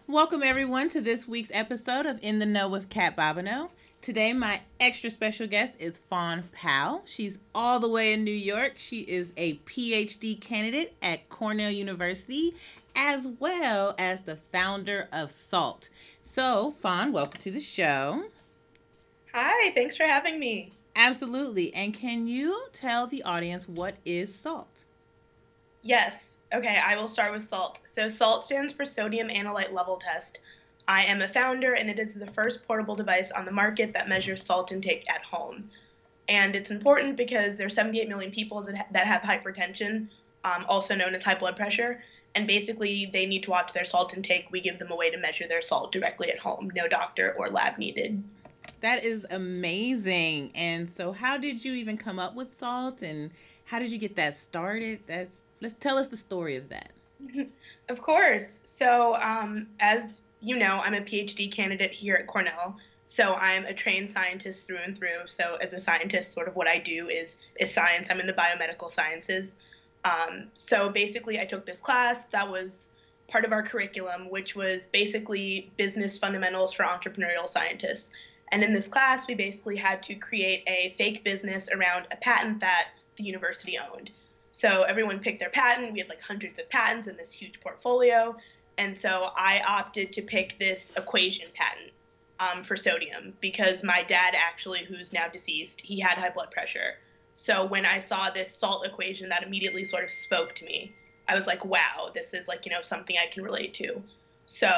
Welcome everyone to this week's episode of In the Know with Kat Bobineau. Today my extra special guest is Fon Powell. She's all the way in New York. She is a PhD candidate at Cornell University as well as the founder of S.A.L.T. So, Fon, welcome to the show. Hi, thanks for having me. Absolutely. And can you tell the audience what is S.A.L.T? Yes. Okay, I will start with SALT. So SALT stands for Sodium Analyte Level Test. I am a founder, and it is the first portable device on the market that measures salt intake at home. And it's important because there are 78 million people that have hypertension, also known as high blood pressure. And basically, they need to watch their salt intake. We give them a way to measure their salt directly at home, no doctor or lab needed. That is amazing. And so how did you even come up with S.A.L.T and how did you get that started? Let's tell us the story of that. Of course. So, as you know, I'm a PhD candidate here at Cornell. So I'm a trained scientist through and through. So as a scientist, sort of what I do is science. I'm in the biomedical sciences. So basically, I took this class that was part of our curriculum, which was basically business fundamentals for entrepreneurial scientists. And in this class, we basically had to create a fake business around a patent that the university owned. So everyone picked their patent. We had like hundreds of patents in this huge portfolio. And so I opted to pick this equation patent for sodium because my dad, actually, who's now deceased, he had high blood pressure. So when I saw this salt equation, that immediately sort of spoke to me. I was like, wow, this is like, something I can relate to. So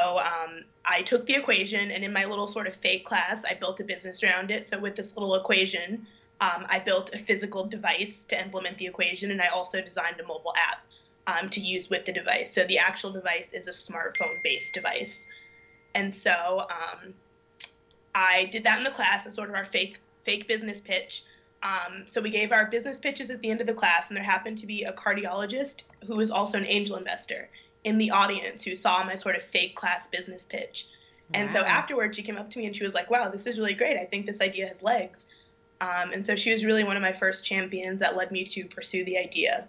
I took the equation, and in my little sort of fake class, I built a business around it. So with this little equation, I built a physical device to implement the equation, and I also designed a mobile app to use with the device. So the actual device is a smartphone-based device. And so I did that in the class as sort of our fake business pitch. So we gave our business pitches at the end of the class, and there happened to be a cardiologist who was also an angel investor in the audience who saw my sort of fake class business pitch. And so Wow. afterwards, she came up to me and she was like, wow, this is really great. I think this idea has legs. And so she was really one of my first champions that led me to pursue the idea.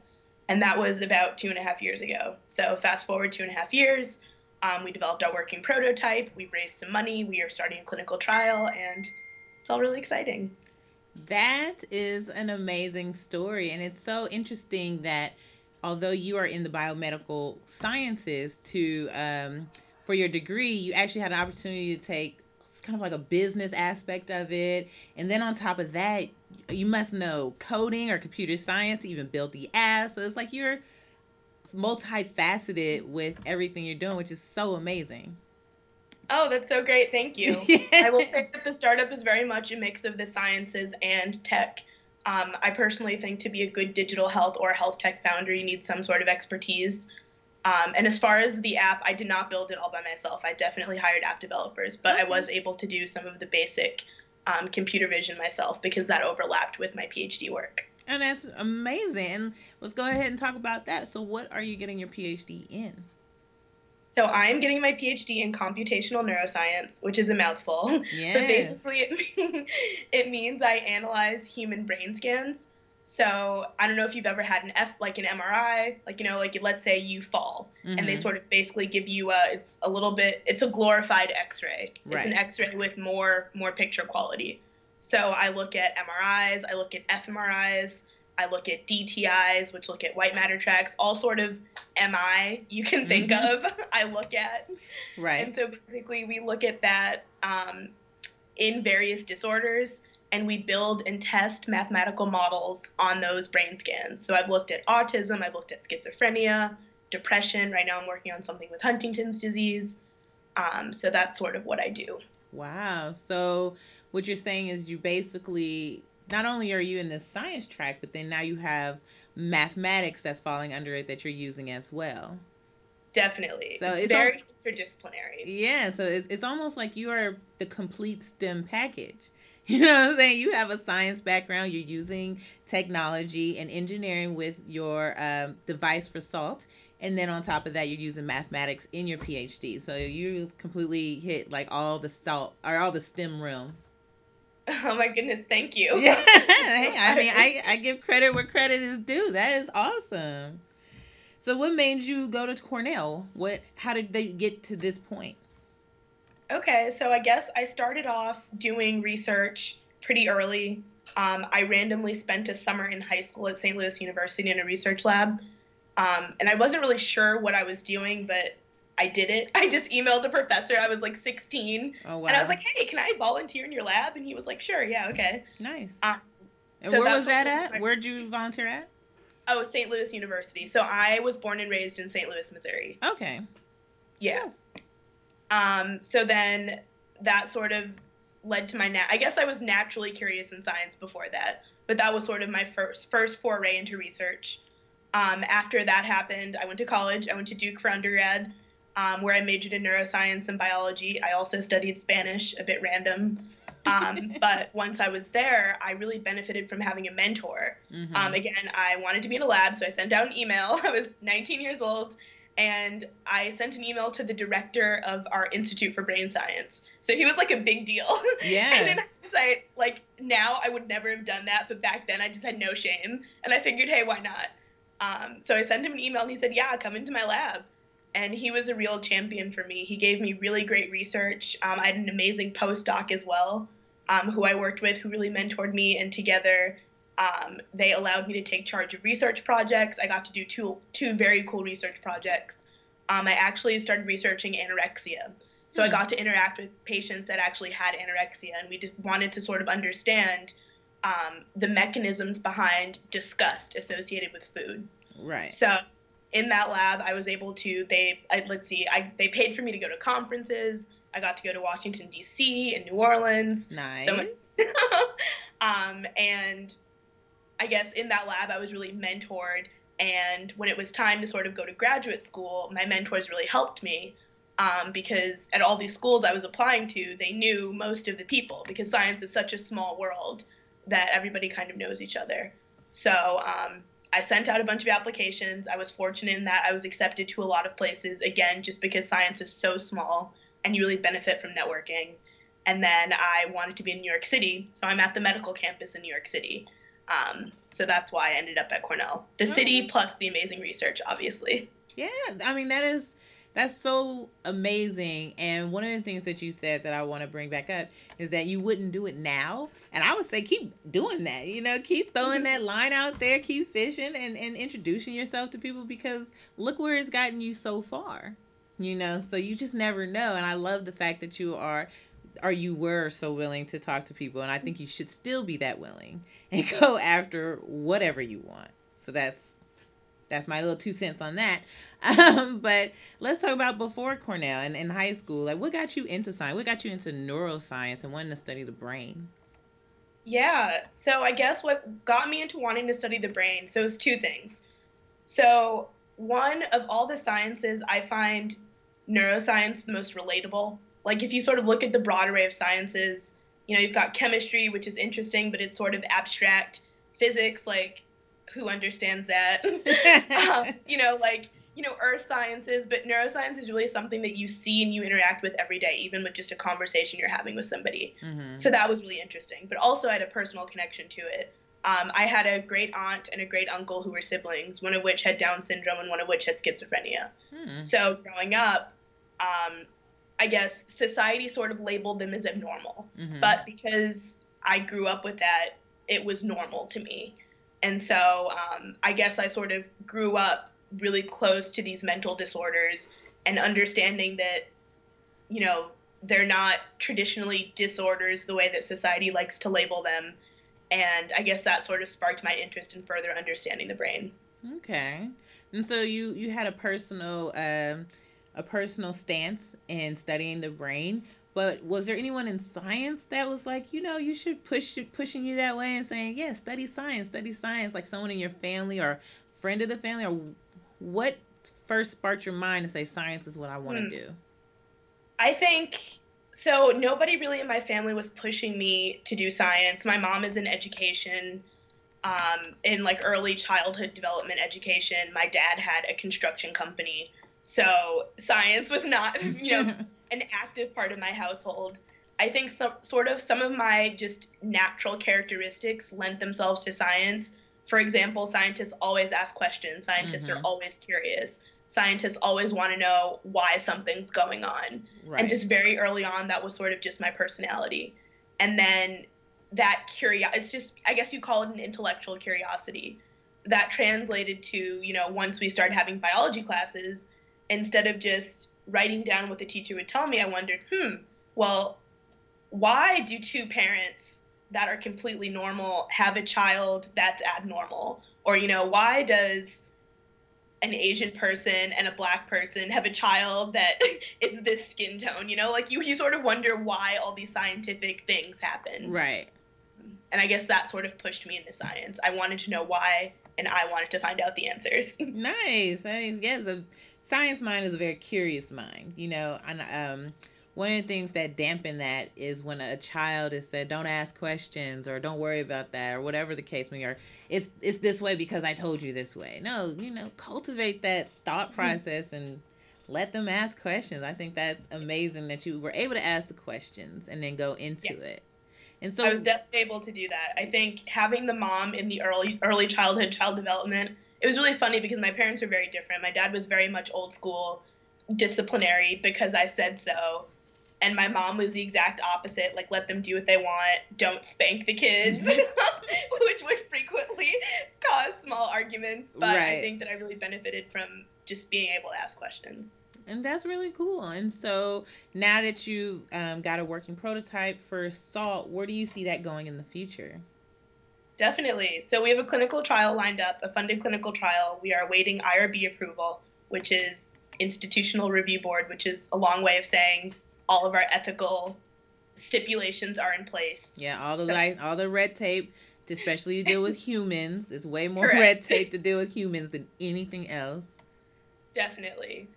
And that was about 2.5 years ago. So fast forward 2.5 years, we developed our working prototype. We've raised some money. We are starting a clinical trial, and it's all really exciting. That is an amazing story. And it's so interesting that although you are in the biomedical sciences for your degree, you actually had an opportunity to take kind of like a business aspect of it. And then on top of that, you must know coding or computer science to even build the app. So it's like you're multifaceted with everything you're doing, which is so amazing. Oh, that's so great. Thank you. I will Yeah. say that the startup is very much a mix of the sciences and tech. I personally think to be a good digital health or health tech founder, you need some sort of expertise. And as far as the app, I did not build it all by myself. I definitely hired app developers, but I Okay. was able to do some of the basic computer vision myself because that overlapped with my PhD work. And that's amazing. And let's go ahead and talk about that. So, what are you getting your PhD in? So I'm getting my PhD in computational neuroscience, which is a mouthful, but Yes. basically it means I analyze human brain scans. So I don't know if you've ever had like an MRI, like like let's say you fall, and they Mm-hmm. sort of basically give you it's a glorified X-ray. It's an Right. X-ray with more picture quality. So I look at MRIs, I look at fMRIs, I look at DTIs, which look at white matter tracks, all sort of MI you can think Mm-hmm. of, I look at. Right. And so basically, we look at that in various disorders, and we build and test mathematical models on those brain scans. So I've looked at autism, I've looked at schizophrenia, depression. Right now, I'm working on something with Huntington's disease. So that's sort of what I do. Wow. So, what you're saying is you basically not only are you in the science track, but then now you have mathematics that's falling under it that you're using as well. Definitely. So It's it's all very interdisciplinary. yeah. So it's almost like you are the complete STEM package. You know what I'm saying? You have a science background. You're using technology and engineering with your device for salt. And then on top of that, you're using mathematics in your PhD. So you completely hit like all the salt or all the STEM realm. Oh my goodness, thank you. Yeah. It's Hey, so I mean, hard. I give credit where credit is due. That is awesome. So what made you go to Cornell? How did they get to this point? Okay, so I guess I started off doing research pretty early. I randomly spent a summer in high school at St. Louis University in a research lab. And I wasn't really sure what I was doing, but I did it. I just emailed the professor. I was like 16, Oh, and I was wow. like, "Hey, can I volunteer in your lab?" And he was like, "Sure, yeah, okay." Nice. Um, And so where that's was what that led to at? my Where'd you volunteer at? oh, St. Louis University. So I was born and raised in St. Louis, Missouri. Okay. Yeah. Cool. So then that sort of led to I guess I was naturally curious in science before that, but that was sort of my first foray into research. After that happened, I went to college. I went to Duke for undergrad, where I majored in neuroscience and biology. I also studied Spanish, a bit random. But once I was there, I really benefited from having a mentor. Mm-hmm. Again, I wanted to be in a lab, so I sent out an email. I was 19 years old, and I sent an email to the director of our Institute for Brain Science. So he was like a big deal. And in Yes. hindsight, like now I would never have done that, but back then I just had no shame. And I figured, hey, why not? So I sent him an email and he said, yeah, come into my lab. And he was a real champion for me. He gave me really great research. I had an amazing postdoc as well, who I worked with, who really mentored me. And together, they allowed me to take charge of research projects. I got to do two very cool research projects. I actually started researching anorexia. So I got to interact with patients that actually had anorexia, and we just wanted to sort of understand the mechanisms behind disgust associated with food. Right. So in that lab, I was able to they paid for me to go to conferences. I got to go to Washington D.C. and New Orleans. So much. Nice. And I guess in that lab, I was really mentored. And when it was time to sort of go to graduate school, my mentors really helped me because at all these schools I was applying to, they knew most of the people because science is such a small world that everybody kind of knows each other. So I sent out a bunch of applications. I was fortunate in that I was accepted to a lot of places, again, just because science is so small and you really benefit from networking. And then I wanted to be in New York City, so I'm at the medical campus in New York City. So that's why I ended up at Cornell. The city plus the amazing research, obviously. Yeah, I mean that's so amazing. And one of the things that you said that I want to bring back up is that you wouldn't do it now. And I would say keep doing that. Keep throwing that line out there, keep fishing and introducing yourself to people because look where it's gotten you so far. So you just never know. And I love the fact that you are or you were so willing to talk to people, and I think you should still be that willing and go after whatever you want. So that's my little 2 cents on that. But let's talk about before Cornell and in high school. Like, what got you into science? What got you into neuroscience and wanting to study the brain? Yeah, so I guess what got me into wanting to study the brain, so it's two things. So, one of all the sciences, I find neuroscience the most relatable. Like, if you sort of look at the broad array of sciences, you've got chemistry, which is interesting, but it's sort of abstract. Physics, like, who understands that? Earth sciences, but neuroscience is really something that you see and you interact with every day, even with just a conversation you're having with somebody. Mm-hmm. So that was really interesting, but also I had a personal connection to it. I had a great aunt and a great uncle who were siblings, one of which had Down syndrome and one of which had schizophrenia. Hmm. So growing up, I guess society sort of labeled them as abnormal. Mm-hmm. But because I grew up with that, it was normal to me. And so I guess I sort of grew up really close to these mental disorders and understanding that, they're not traditionally disorders the way that society likes to label them. And I guess that sort of sparked my interest in further understanding the brain. Okay. And so you had a personal stance in studying the brain, but was there anyone in science that was like, you should pushing you that way and saying, yeah, study science, like someone in your family or friend of the family, or what first sparked your mind to say science is what I want to do? I think so. Nobody really in my family was pushing me to do science. My mom is in education, in like early childhood development education. My dad had a construction company. So science was not, an active part of my household. I think some of my just natural characteristics lent themselves to science. For example, scientists always ask questions. Scientists are always curious. scientists always want to know why something's going on. And Right. just very early on, that was sort of just my personality. And then that it's just, I guess you call it an intellectual curiosity that translated to, once we started having biology classes, instead of just writing down what the teacher would tell me, I wondered, well, why do two parents that are completely normal have a child that's abnormal? Or, why does an Asian person and a Black person have a child that is this skin tone? Like you sort of wonder why all these scientific things happen. Right. And I guess that sort of pushed me into science. I wanted to know why, and I wanted to find out the answers. Nice. Yes, a science mind is a very curious mind, and one of the things that dampen that is when a child is said, don't ask questions or don't worry about that or whatever the case may be, or it's this way because I told you this way. No, cultivate that thought process and let them ask questions. I think that's amazing that you were able to ask the questions and then go into it. And so I was definitely able to do that. I think having the mom in the early childhood, child development, it was really funny because my parents were very different. My dad was very much old school, disciplinary because I said so. And my mom was the exact opposite, like let them do what they want, don't spank the kids, which would frequently cause small arguments. But Right. I think that I really benefited from just being able to ask questions. And that's really cool. And so now that you got a working prototype for S.A.L.T, where do you see that going in the future? Definitely. So we have a clinical trial lined up, a funded clinical trial. We are awaiting IRB approval, which is Institutional Review Board, which is a long way of saying all of our ethical stipulations are in place. Yeah, all the red tape, especially to deal with humans. It's way more Correct. red tape to deal with humans than anything else. Definitely.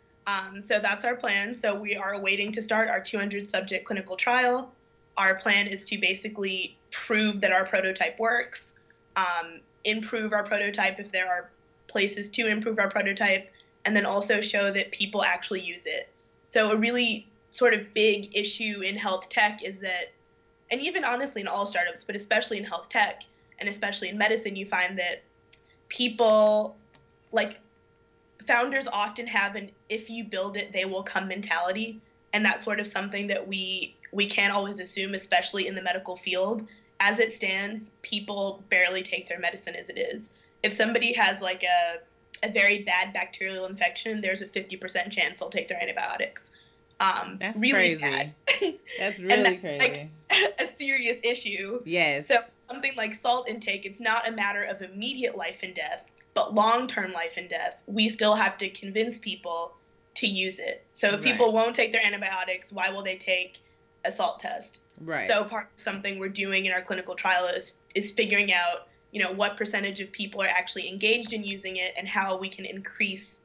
So that's our plan. So we are waiting to start our 200 subject clinical trial. Our plan is to basically prove that our prototype works, improve our prototype if there are places to improve our prototype, and then also show that people actually use it. So a really sort of big issue in health tech is that, and even honestly in all startups, but especially in health tech and especially in medicine, you find that people, like, founders often have an if you build it, they will come mentality. And that's sort of something that we can't always assume, especially in the medical field. As it stands, people barely take their medicine as it is. If somebody has like a very bad bacterial infection, there's a 50% chance they'll take their antibiotics. That's really crazy. Bad. That's really crazy. Like a serious issue. Yes. So something like salt intake, it's not a matter of immediate life and death, but long-term life and death. We still have to convince people to use it. So if people won't take their antibiotics, why will they take a salt test? Right. So part of something we're doing in our clinical trial is figuring out, what percentage of people are actually engaged in using it and how we can increase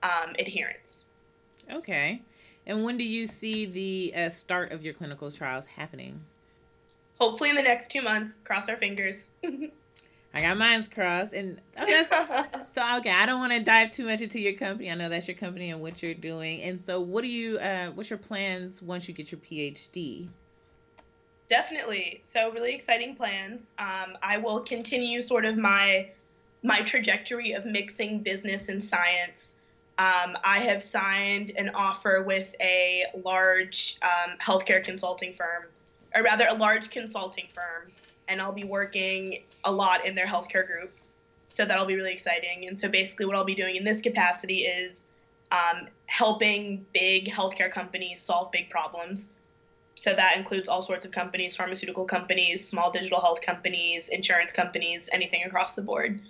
adherence. Okay. And when do you see the start of your clinical trials happening? Hopefully in the next 2 months. Cross our fingers. I got mine's crossed. And so, okay, I don't want to dive too much into your company. I know that's your company and what you're doing. And so what's your plans once you get your PhD? Definitely. So really exciting plans. I will continue sort of my trajectory of mixing business and science. I have signed an offer with a large healthcare consulting firm, or rather a large consulting firm, and I'll be working a lot in their healthcare group. So that'll be really exciting. And so basically what I'll be doing in this capacity is helping big healthcare companies solve big problems. So that includes all sorts of companies, pharmaceutical companies, small digital health companies, insurance companies, anything across the board.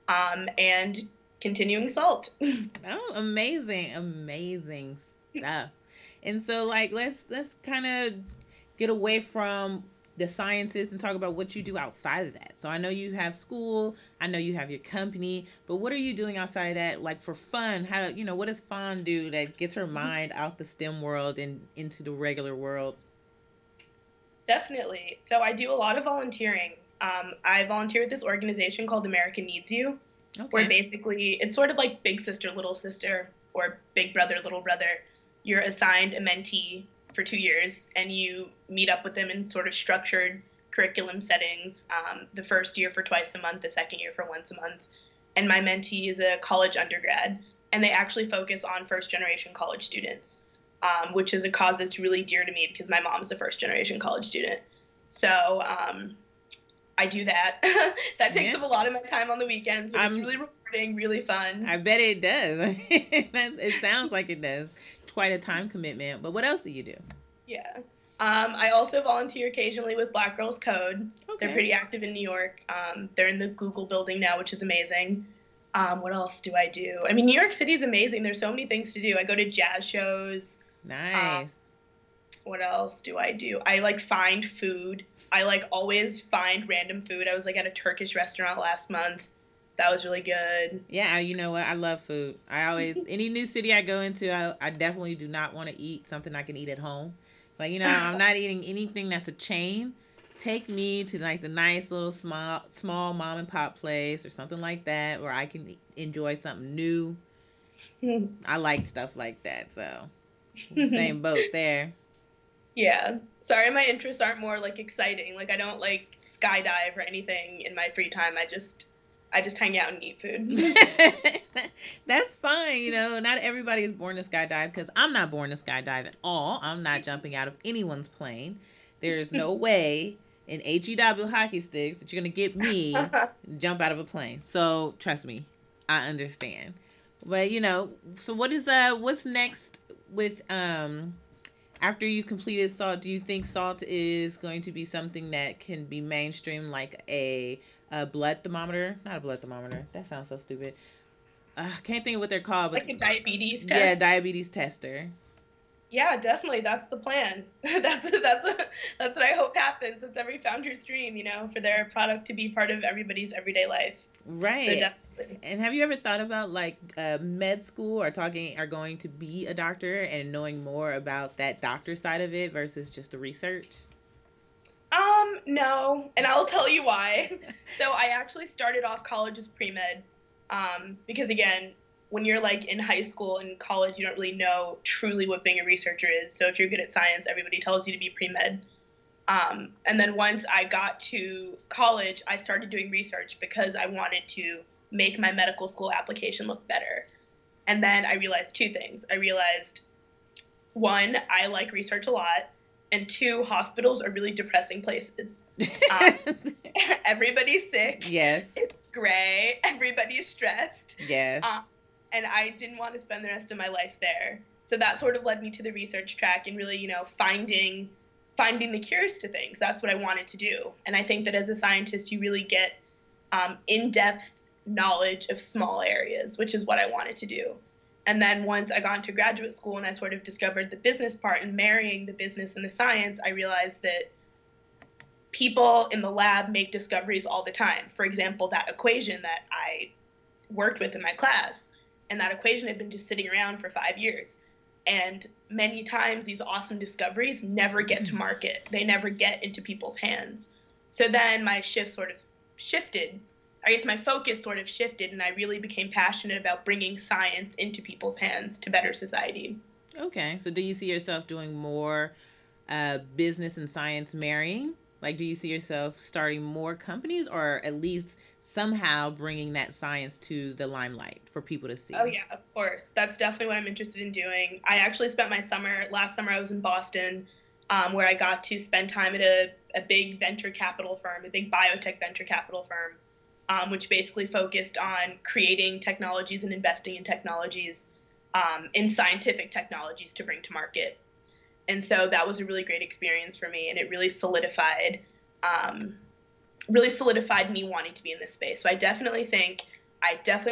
And continuing SALT. Oh, amazing stuff. And so let's kind of get away from the sciences and talk about what you do outside of that. So I know you have school, I know you have your company, but what are you doing outside of that, like for fun? What does Fon do that gets her mind out the STEM world and into the regular world? Definitely. So I do a lot of volunteering. I volunteer with this organization called America Needs You, where basically it's sort of like big sister, little sister, or big brother, little brother. You're assigned a mentee for 2 years, and you meet up with them in sort of structured curriculum settings. The first year for twice a month, the second year for once a month. And my mentee is a college undergrad. and they actually focus on first-generation college students, which is a cause that's really dear to me because my mom's a first-generation college student. So I do that. That takes Yeah. up a lot of my time on the weekends, but it's I'm really rewarding, really fun. I bet it does. It sounds like it does. Quite a time commitment. But what else do you do? Yeah. I also volunteer occasionally with Black Girls Code. They're Okay. pretty active in New York. They're in the Google building now, which is amazing. What else do I do? I mean, New York City is amazing. There's so many things to do. I go to jazz shows. Um, Nice. what else do I do? I like find food. I like always find random food. I was like at a Turkish restaurant last month. That was really good. Yeah, you know what? I love food. I always, any new city I go into, I definitely do not want to eat something I can eat at home. Like, I'm not eating anything that's a chain. Take me to like the nice little small mom and pop place or something like that where I can enjoy something new. I like stuff like that. So, same boat there. Yeah. Sorry, my interests aren't more like exciting. Like I don't like skydive or anything in my free time. I just hang out and eat food. That's fine. Not everybody is born to skydive because I'm not born to skydive at all. I'm not jumping out of anyone's plane. There's no way in HEW hockey sticks that you're going to get me jump out of a plane. So trust me, I understand. But, so what's next with, after you've completed SALT, do you think SALT is going to be something that can be mainstream, like a blood thermometer? Not a blood thermometer. That sounds so stupid. I can't think of what they're called, but Like a diabetes yeah, test. diabetes tester. Yeah, definitely. That's the plan. That's what I hope happens. It's every founder's dream, for their product to be part of everybody's everyday life. So Right. definitely. And have you ever thought about like med school or going to be a doctor and knowing more about that doctor side of it versus just the research? No, and I'll tell you why. So I actually started off college as pre-med, because again, when you're like in high school and college, you don't really know truly what being a researcher is. So if you're good at science, everybody tells you to be pre-med. And then once I got to college, I started doing research because I wanted to make my medical school application look better. And then I realized two things. I realized one, I like research a lot, and two, hospitals are really depressing places. Um, Everybody's sick, Yes. it's gray, everybody's stressed, Yes. and I didn't want to spend the rest of my life there. So that sort of led me to the research track and really, finding the cures to things. That's what I wanted to do, and I think that as a scientist, you really get in-depth knowledge of small areas, which is what I wanted to do. And then once I got into graduate school and I sort of discovered the business part and marrying the business and the science, I realized that people in the lab make discoveries all the time. For example, that equation that I worked with in my class, and that equation had been just sitting around for 5 years. And many times these awesome discoveries never get to market. They never get into people's hands. So then my shift sort of shifted. I guess my focus sort of shifted, and I really became passionate about bringing science into people's hands to better society. Okay. So do you see yourself doing more business and science marrying? Like, do you see yourself starting more companies or at least somehow bringing that science to the limelight for people to Oh see? yeah, of course. That's definitely what I'm interested in doing. I actually spent last summer I was in Boston, where I got to spend time at a big venture capital firm, a big biotech venture capital firm, which basically focused on creating technologies and investing in technologies, in scientific technologies to bring to market. And so that was a really great experience for me, and it um, really solidified me wanting to be in this space. So I definitely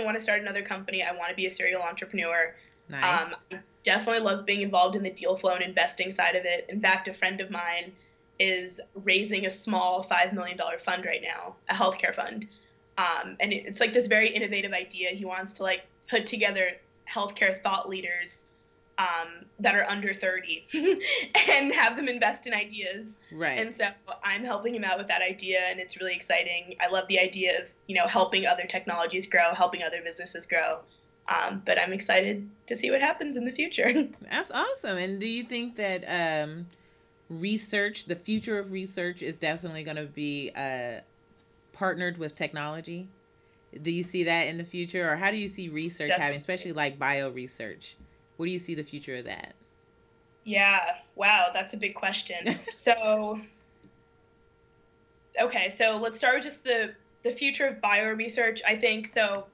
want to start another company. I want to be a serial entrepreneur. Nice. I definitely love being involved in the deal flow and investing side of it. In fact, a friend of mine is raising a small $5 million fund right now, a healthcare fund. And it's like this very innovative idea. He wants to like put together healthcare thought leaders, that are under 30 and have them invest in ideas. Right. And so I'm helping him out with that idea, and it's really exciting. I love the idea of, helping other technologies grow, helping other businesses grow. But I'm excited to see what happens in the future. That's awesome. And do you think that the future of research is definitely going to be partnered with technology? Do you see that in the future, or how do you see research having, Definitely. especially like bio research? Where do you see the future of that? Yeah, wow, that's a big question. So, okay, so let's start with just the future of bio research. I think so.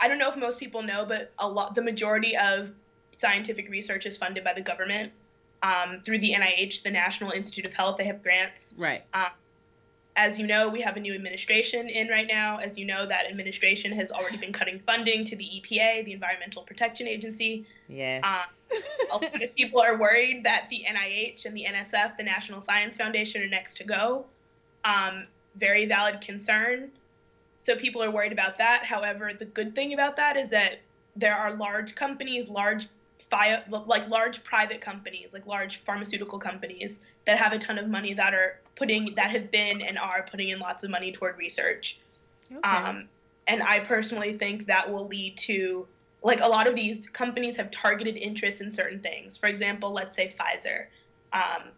I don't know if most people know, but the majority of scientific research is funded by the government through the NIH, the National Institute of Health. They have grants. Right. Um, as you know, we have a new administration in right now. As you know, that administration has already been cutting funding to the EPA, the Environmental Protection Agency. Yes. Um, a lot of people are worried that the NIH and the NSF, the National Science Foundation, are next to go. Very valid concern. So people are worried about that. However, the good thing about that is that there are large companies, large private companies, like large pharmaceutical companies that have a ton of money that have been and are putting in lots of money toward research. Okay. Um, and I personally think that will lead to, like, a lot of these companies have targeted interests in certain things. For example, let's say Pfizer.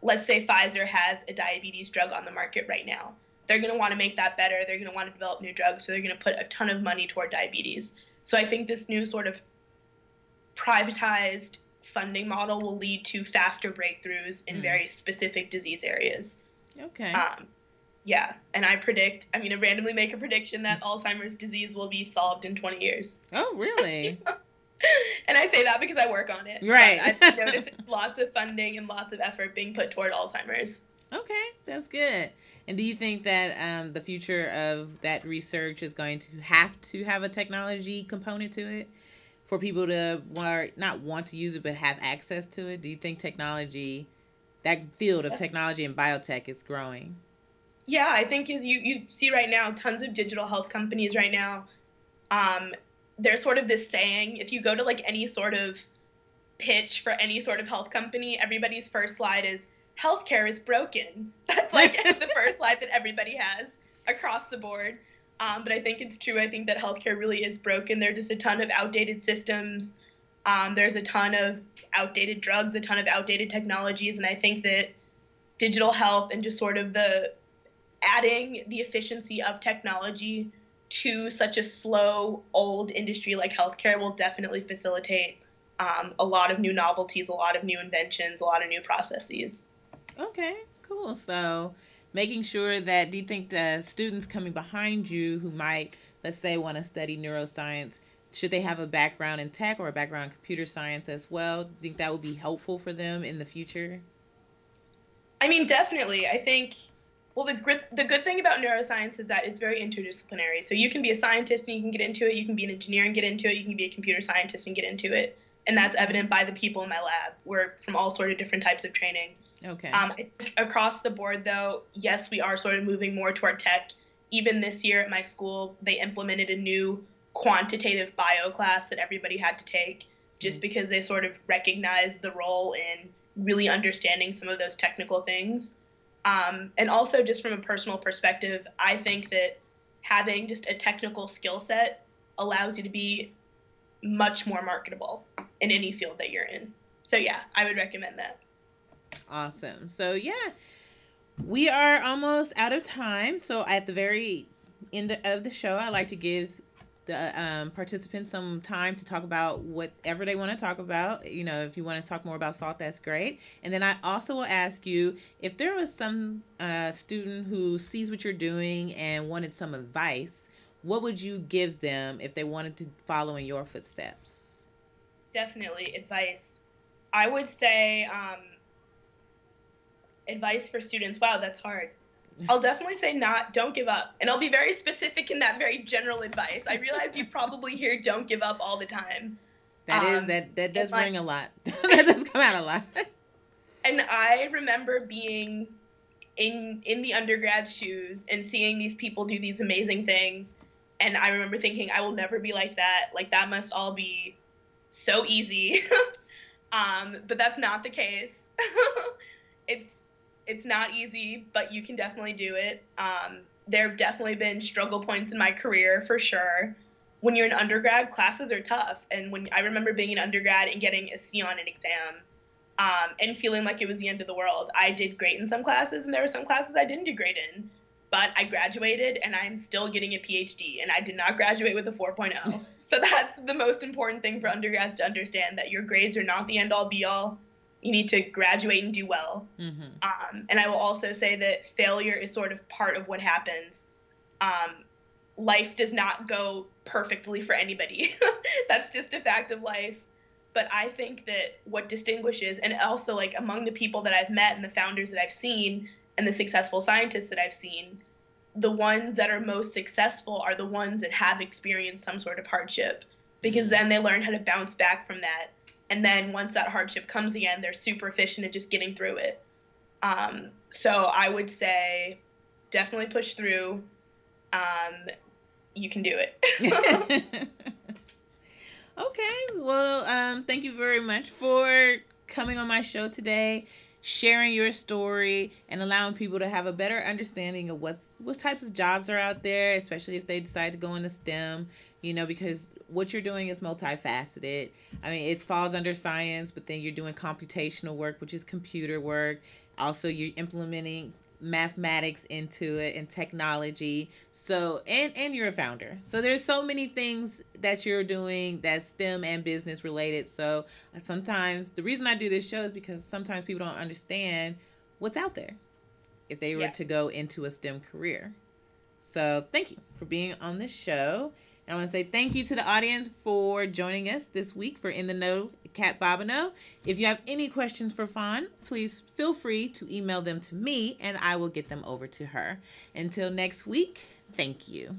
Let's say Pfizer has a diabetes drug on the market right now. They're going to want to make that better. They're going to want to develop new drugs. So they're going to put a ton of money toward diabetes. So I think this new sort of privatized funding model will lead to faster breakthroughs in Mm. very specific disease areas. Okay. Yeah, and I'm going to randomly make a prediction that Alzheimer's disease will be solved in 20 years. Oh, really? And I say that because I work on it, but Right. I've noticed lots of funding and lots of effort being put toward Alzheimer's. Okay, that's good. And do you think that the future of that research is going to have a technology component to it for people to not want to use it but have access to it? Do you think that field of technology and biotech is growing? Yeah, I think as you see right now, tons of digital health companies right now, um, there's sort of this saying, if you go to like any sort of pitch for any sort of health company, everybody's first slide is healthcare is broken. That's like the first slide that everybody has across the board. But I think it's true. I think that healthcare really is broken. There's just a ton of outdated systems. There's a ton of outdated drugs, a ton of outdated technologies. And I think that digital health and just sort of the adding the efficiency of technology to such a slow, old industry like healthcare will definitely facilitate a lot of new novelties, a lot of new inventions, a lot of new processes. Okay, cool. So, making sure that, do you think the students coming behind you who might, let's say, want to study neuroscience, should they have a background in tech or a background in computer science as well? Do you think that would be helpful for them in the future? I mean, definitely. I think, well, the good thing about neuroscience is that it's very interdisciplinary. So you can be a scientist and you can get into it. You can be an engineer and get into it. You can be a computer scientist and get into it. And that's Okay. evident by the people in my lab. We're from all sort of different types of training. Okay. I think across the board, though, yes, we are sort of moving more toward tech. Even this year at my school, they implemented a new quantitative bio class that everybody had to take just Mm. because they sort of recognized the role in really understanding some of those technical things. And also, just from a personal perspective, I think that having just a technical skill set allows you to be much more marketable in any field that you're in. So, yeah, I would recommend that. Awesome. So, yeah, we are almost out of time. So, at the very end of the show, I like to give the participants some time to talk about whatever they want to talk about. You know, if you want to talk more about SALT, that's great. And then I also will ask you if there was some student who sees what you're doing and wanted some advice, what would you give them if they wanted to follow in your footsteps? Definitely advice. I would say advice for students. Wow, that's hard. I'll definitely say don't give up. And I'll be very specific in that very general advice. I realize you probably hear don't give up all the time. That And does like ring a lot. That does come out a lot. and I remember being in the undergrad shoes and seeing these people do these amazing things. And I remember thinking, I will never be like that. Like that must all be so easy. But that's not the case. it's it's not easy, but you can definitely do it. There have definitely been struggle points in my career for sure. When you're an undergrad, classes are tough, and when I remember being an undergrad and getting a C on an exam, and feeling like it was the end of the world. I did great in some classes, and there were some classes I didn't do great in. but I graduated and I'm still getting a PhD, and I did not graduate with a 4.0. So that's the most important thing for undergrads to understand, that your grades are not the end all be all. You need to graduate and do well. Mm-hmm. And I will also say that failure is sort of part of what happens. Um, Life does not go perfectly for anybody. That's just a fact of life. But I think that what distinguishes, and also like among the people that I've met and the founders that I've seen and the successful scientists that I've seen, the ones that are most successful are the ones that have experienced some sort of hardship, because then they learn how to bounce back from that. And then once that hardship comes again, they're super efficient at just getting through it. So I would say definitely push through. Um, you can do it. Okay. Well, thank you very much for coming on my show today, sharing your story, and allowing people to have a better understanding of what types of jobs are out there, especially if they decide to go into STEM. Because what you're doing is multifaceted. I mean, it falls under science, but then you're doing computational work, which is computer work. Also, you're implementing mathematics into it and technology. So and you're a founder, so there's so many things that you're doing that's STEM and business related. So sometimes the reason I do this show is because sometimes people don't understand what's out there if they were Yeah. to go into a STEM career. So thank you for being on this show. And I want to say thank you to the audience for joining us this week for In the Know Kat Bobineau. If you have any questions for Fon, please feel free to email them to me and I will get them over to her. Until next week, thank you.